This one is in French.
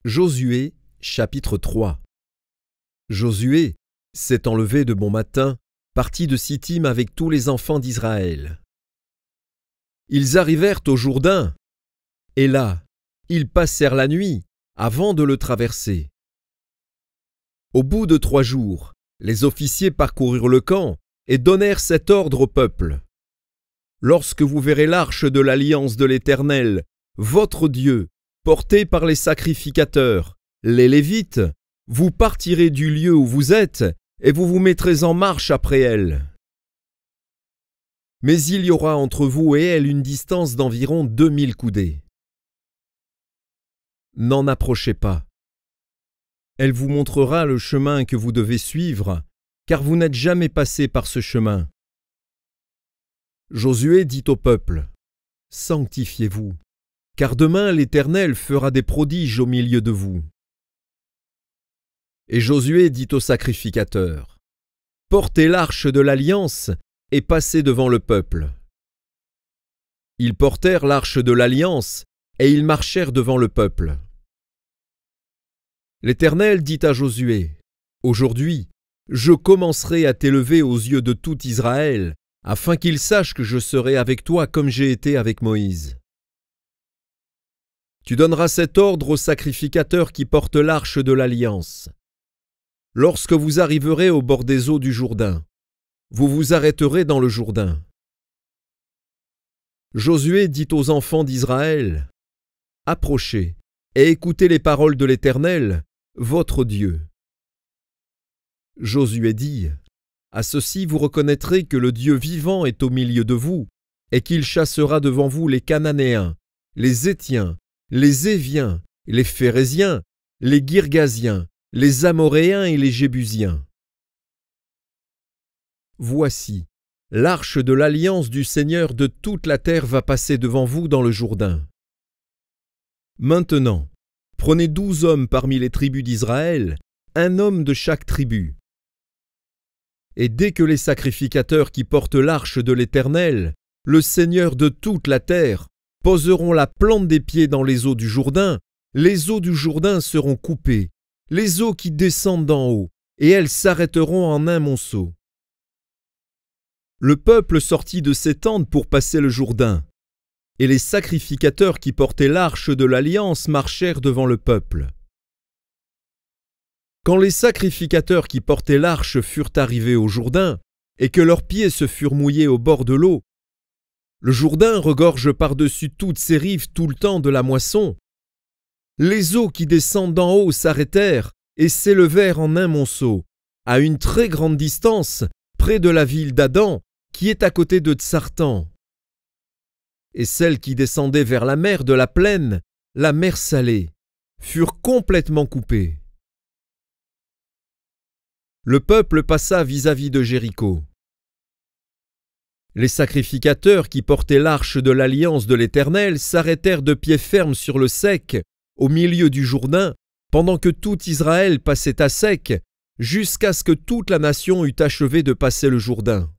Josué, chapitre 3. Josué s'étant levé de bon matin, partit de Sittim avec tous les enfants d'Israël. Ils arrivèrent au Jourdain, et là, ils passèrent la nuit avant de le traverser. Au bout de 3 jours, les officiers parcoururent le camp et donnèrent cet ordre au peuple. Lorsque vous verrez l'arche de l'alliance de l'Éternel, votre Dieu, portée par les sacrificateurs, les Lévites, vous partirez du lieu où vous êtes et vous vous mettrez en marche après elle. Mais il y aura entre vous et elle une distance d'environ 2000 coudées. N'en approchez pas. Elle vous montrera le chemin que vous devez suivre, car vous n'êtes jamais passé par ce chemin. Josué dit au peuple, « Sanctifiez-vous, car demain l'Éternel fera des prodiges au milieu de vous. » Et Josué dit aux sacrificateurs, « Portez l'arche de l'alliance et passez devant le peuple. » Ils portèrent l'arche de l'alliance et ils marchèrent devant le peuple. L'Éternel dit à Josué, « Aujourd'hui, je commencerai à t'élever aux yeux de tout Israël, afin qu'ils sachent que je serai avec toi comme j'ai été avec Moïse. Tu donneras cet ordre aux sacrificateurs qui portent l'arche de l'alliance. Lorsque vous arriverez au bord des eaux du Jourdain, vous vous arrêterez dans le Jourdain. » Josué dit aux enfants d'Israël, « Approchez et écoutez les paroles de l'Éternel, votre Dieu. » Josué dit, « À ceci vous reconnaîtrez que le Dieu vivant est au milieu de vous, et qu'il chassera devant vous les Cananéens, les Héthiens, les Éviens, les Phéréziens, les Girgasiens, les Amoréens et les Jébusiens. Voici, l'arche de l'alliance du Seigneur de toute la terre va passer devant vous dans le Jourdain. Maintenant, prenez 12 hommes parmi les tribus d'Israël, un homme de chaque tribu. Et dès que les sacrificateurs qui portent l'arche de l'Éternel, le Seigneur de toute la terre, poseront la plante des pieds dans les eaux du Jourdain, les eaux du Jourdain seront coupées, les eaux qui descendent d'en haut, et elles s'arrêteront en un monceau. Le peuple sortit de ses tentes pour passer le Jourdain, et les sacrificateurs qui portaient l'arche de l'alliance marchèrent devant le peuple. Quand les sacrificateurs qui portaient l'arche furent arrivés au Jourdain, et que leurs pieds se furent mouillés au bord de l'eau, le Jourdain regorge par-dessus toutes ses rives tout le temps de la moisson. Les eaux qui descendent d'en haut s'arrêtèrent et s'élevèrent en un monceau, à une très grande distance, près de la ville d'Addan, qui est à côté de Tsartan. Et celles qui descendaient vers la mer de la plaine, la mer Salée, furent complètement coupées. Le peuple passa vis-à-vis de Jéricho. Les sacrificateurs qui portaient l'arche de l'alliance de l'Éternel s'arrêtèrent de pied ferme sur le sec, au milieu du Jourdain, pendant que tout Israël passait à sec, jusqu'à ce que toute la nation eût achevé de passer le Jourdain.